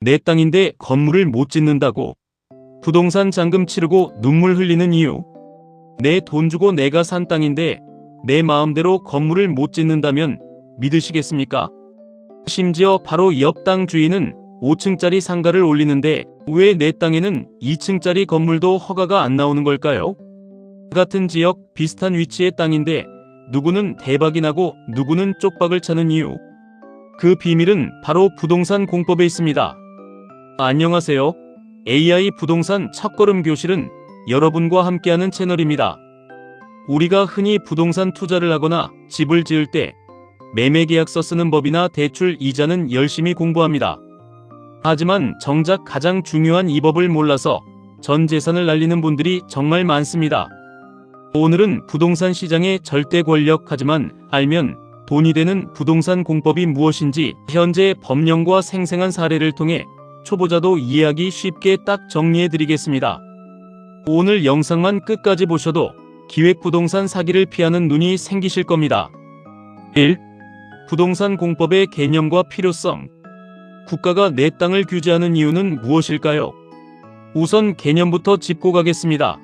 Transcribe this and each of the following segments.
내 땅인데 건물을 못 짓는다고. 부동산 잔금 치르고 눈물 흘리는 이유. 내 돈 주고 내가 산 땅인데 내 마음대로 건물을 못 짓는다면 믿으시겠습니까? 심지어 바로 옆 땅 주인은 5층짜리 상가를 올리는데 왜 내 땅에는 2층짜리 건물도 허가가 안 나오는 걸까요? 같은 지역, 비슷한 위치의 땅인데 누구는 대박이 나고 누구는 쪽박을 차는 이유. 그 비밀은 바로 부동산 공법에 있습니다. 안녕하세요. AI 부동산 첫걸음 교실은 여러분과 함께하는 채널입니다. 우리가 흔히 부동산 투자를 하거나 집을 지을 때 매매계약서 쓰는 법이나 대출 이자는 열심히 공부합니다. 하지만 정작 가장 중요한 이 법을 몰라서 전 재산을 날리는 분들이 정말 많습니다. 오늘은 부동산 시장의 절대 권력, 하지만 알면 돈이 되는 부동산 공법이 무엇인지 현재 법령과 생생한 사례를 통해 초보자도 이해하기 쉽게 딱 정리해 드리겠습니다. 오늘 영상만 끝까지 보셔도 기획부동산 사기를 피하는 눈이 생기실 겁니다. 1. 부동산 공법의 개념과 필요성. 국가가 내 땅을 규제하는 이유는 무엇일까요? 우선 개념부터 짚고 가겠습니다.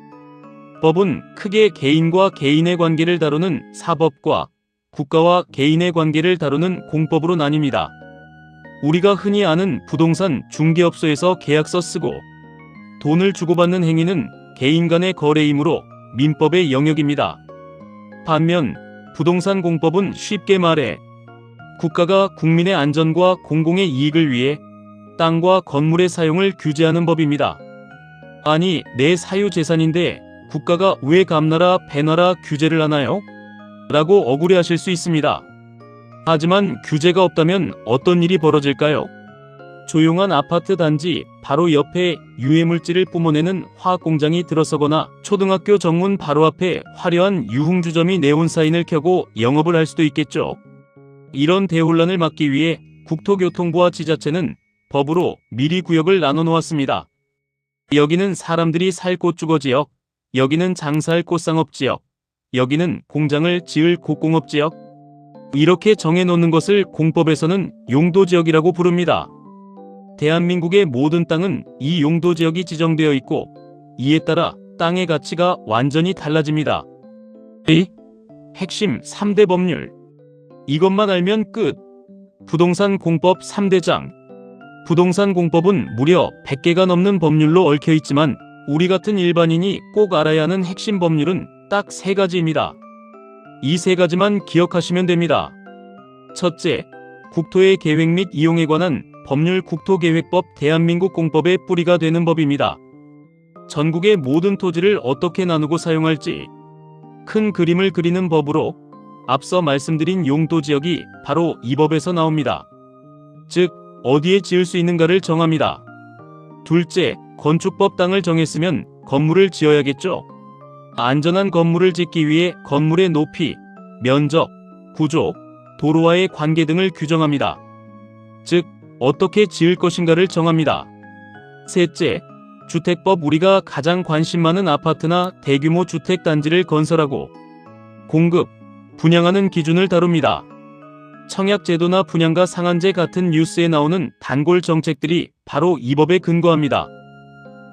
법은 크게 개인과 개인의 관계를 다루는 사법과 국가와 개인의 관계를 다루는 공법으로 나뉩니다. 우리가 흔히 아는 부동산 중개업소에서 계약서 쓰고 돈을 주고받는 행위는 개인 간의 거래이므로 민법의 영역입니다. 반면 부동산 공법은 쉽게 말해 국가가 국민의 안전과 공공의 이익을 위해 땅과 건물의 사용을 규제하는 법입니다. 아니, 내 사유재산인데 국가가 왜 감나라 배나라 규제를 하나요? 라고 억울해하실 수 있습니다. 하지만 규제가 없다면 어떤 일이 벌어질까요? 조용한 아파트 단지 바로 옆에 유해물질을 뿜어내는 화학공장이 들어서거나 초등학교 정문 바로 앞에 화려한 유흥주점이 네온사인을 켜고 영업을 할 수도 있겠죠. 이런 대혼란을 막기 위해 국토교통부와 지자체는 법으로 미리 구역을 나눠 놓았습니다. 여기는 사람들이 살 꽃주거지역, 여기는 장사할 꽃상업지역, 여기는 공장을 지을 곡공업지역. 이렇게 정해놓는 것을 공법에서는 용도지역이라고 부릅니다. 대한민국의 모든 땅은 이 용도지역이 지정되어 있고 이에 따라 땅의 가치가 완전히 달라집니다. 핵심 3대 법률. 이것만 알면 끝. 부동산 공법 3대장. 부동산 공법은 무려 100개가 넘는 법률로 얽혀 있지만 우리 같은 일반인이 꼭 알아야 하는 핵심 법률은 딱 3가지입니다. 이 3가지만 기억하시면 됩니다. 첫째, 국토의 계획 및 이용에 관한 법률. 국토계획법 대한민국 공법의 뿌리가 되는 법입니다. 전국의 모든 토지를 어떻게 나누고 사용할지 큰 그림을 그리는 법으로 앞서 말씀드린 용도지역이 바로 이 법에서 나옵니다. 즉, 어디에 지을 수 있는가를 정합니다. 둘째, 건축법. 땅을 정했으면 건물을 지어야겠죠. 안전한 건물을 짓기 위해 건물의 높이, 면적, 구조, 도로와의 관계 등을 규정합니다. 즉, 어떻게 지을 것인가를 정합니다. 셋째, 주택법. 우리가 가장 관심 많은 아파트나 대규모 주택단지를 건설하고 공급, 분양하는 기준을 다룹니다. 청약제도나 분양가 상한제 같은 뉴스에 나오는 단골 정책들이 바로 이 법에 근거합니다.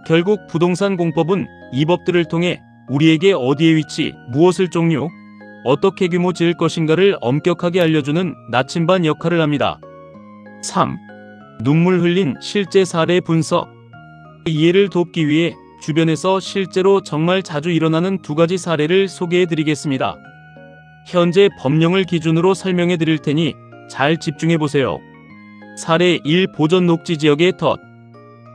결국 부동산 공법은 이 법들을 통해 우리에게 어디에 위치, 무엇을 종류, 어떻게 규모 지을 것인가를 엄격하게 알려주는 나침반 역할을 합니다. 3. 눈물 흘린 실제 사례 분석. 이해를 돕기 위해 주변에서 실제로 정말 자주 일어나는 2가지 사례를 소개해 드리겠습니다. 현재 법령을 기준으로 설명해 드릴 테니 잘 집중해 보세요. 사례 1. 보전 녹지 지역의 덫.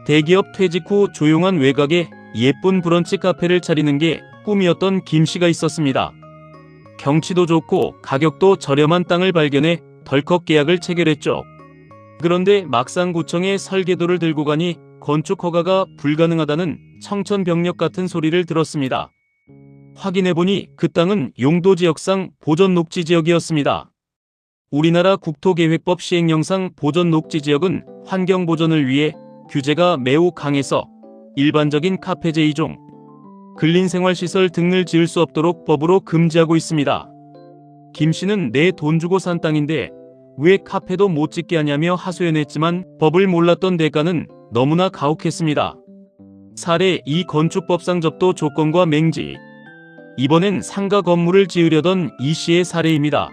대기업 퇴직 후 조용한 외곽에 예쁜 브런치 카페를 차리는 게 꿈이었던 김 씨가 있었습니다. 경치도 좋고 가격도 저렴한 땅을 발견해 덜컥 계약을 체결했죠. 그런데 막상 구청에 설계도를 들고 가니 건축 허가가 불가능하다는 청천벽력 같은 소리를 들었습니다. 확인해보니 그 땅은 용도지역상 보전녹지지역이었습니다. 우리나라 국토계획법 시행령상 보전녹지지역은 환경보전을 위해 규제가 매우 강해서 일반적인 카페제 2종, 근린생활시설 등을 지을 수 없도록 법으로 금지하고 있습니다. 김 씨는 내 돈 주고 산 땅인데 왜 카페도 못 짓게 하냐며 하소연했지만 법을 몰랐던 대가는 너무나 가혹했습니다. 사례 2 건축법상 접도 조건과 맹지. 이번엔 상가 건물을 지으려던 이 씨의 사례입니다.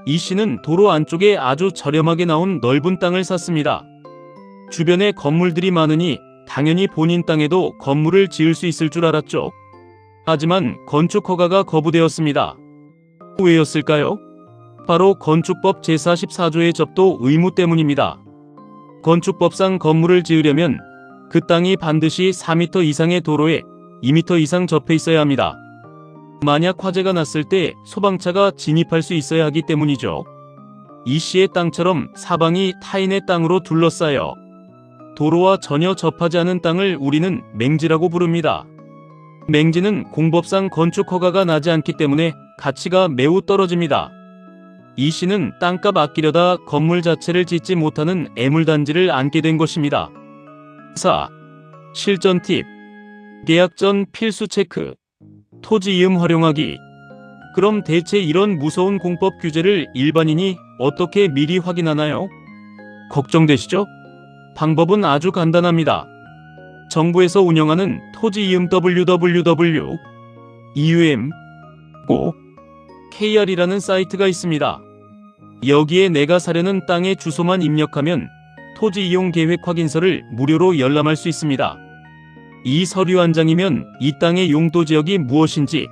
이 씨는 도로 안쪽에 아주 저렴하게 나온 넓은 땅을 샀습니다. 주변에 건물들이 많으니 당연히 본인 땅에도 건물을 지을 수 있을 줄 알았죠. 하지만 건축 허가가 거부되었습니다. 왜였을까요? 바로 건축법 제44조의 접도 의무 때문입니다. 건축법상 건물을 지으려면 그 땅이 반드시 4m 이상의 도로에 2m 이상 접해 있어야 합니다. 만약 화재가 났을 때 소방차가 진입할 수 있어야 하기 때문이죠. 이 씨의 땅처럼 사방이 타인의 땅으로 둘러싸여 도로와 전혀 접하지 않은 땅을 우리는 맹지라고 부릅니다. 맹지는 공법상 건축 허가가 나지 않기 때문에 가치가 매우 떨어집니다. 이 씨는 땅값 아끼려다 건물 자체를 짓지 못하는 애물단지를 안게 된 것입니다. 4. 실전 팁. 계약 전 필수 체크. 토지 이음 활용하기. 그럼 대체 이런 무서운 공법 규제를 일반인이 어떻게 미리 확인하나요? 걱정되시죠? 방법은 아주 간단합니다. 정부에서 운영하는 토지 이음 www. KR이라는 사이트가 있습니다. 여기에 내가 사려는 땅의 주소만 입력하면 토지 이용 계획 확인서를 무료로 열람할 수 있습니다. 이 서류 한 장이면 이 땅의 용도 지역이 무엇인지,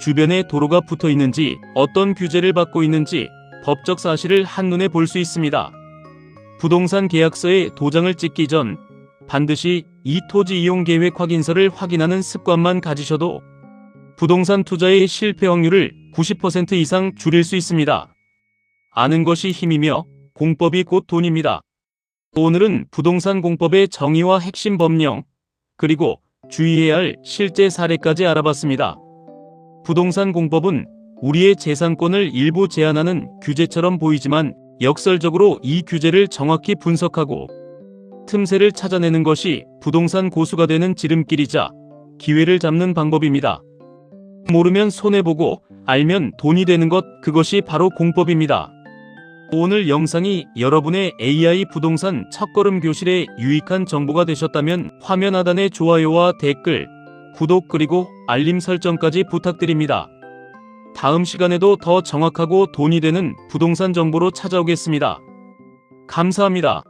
주변에 도로가 붙어 있는지, 어떤 규제를 받고 있는지 법적 사실을 한눈에 볼 수 있습니다. 부동산 계약서에 도장을 찍기 전 반드시 이 토지 이용 계획 확인서를 확인하는 습관만 가지셔도 부동산 투자의 실패 확률을 90% 이상 줄일 수 있습니다. 아는 것이 힘이며 공법이 곧 돈입니다. 오늘은 부동산 공법의 정의와 핵심 법령, 그리고 주의해야 할 실제 사례까지 알아봤습니다. 부동산 공법은 우리의 재산권을 일부 제한하는 규제처럼 보이지만 역설적으로 이 규제를 정확히 분석하고 틈새를 찾아내는 것이 부동산 고수가 되는 지름길이자 기회를 잡는 방법입니다. 모르면 손해보고 알면 돈이 되는 것, 그것이 바로 공법입니다. 오늘 영상이 여러분의 AI 부동산 첫걸음 교실에 유익한 정보가 되셨다면 화면 하단의 좋아요와 댓글, 구독 그리고 알림 설정까지 부탁드립니다. 다음 시간에도 더 정확하고 돈이 되는 부동산 정보로 찾아오겠습니다. 감사합니다.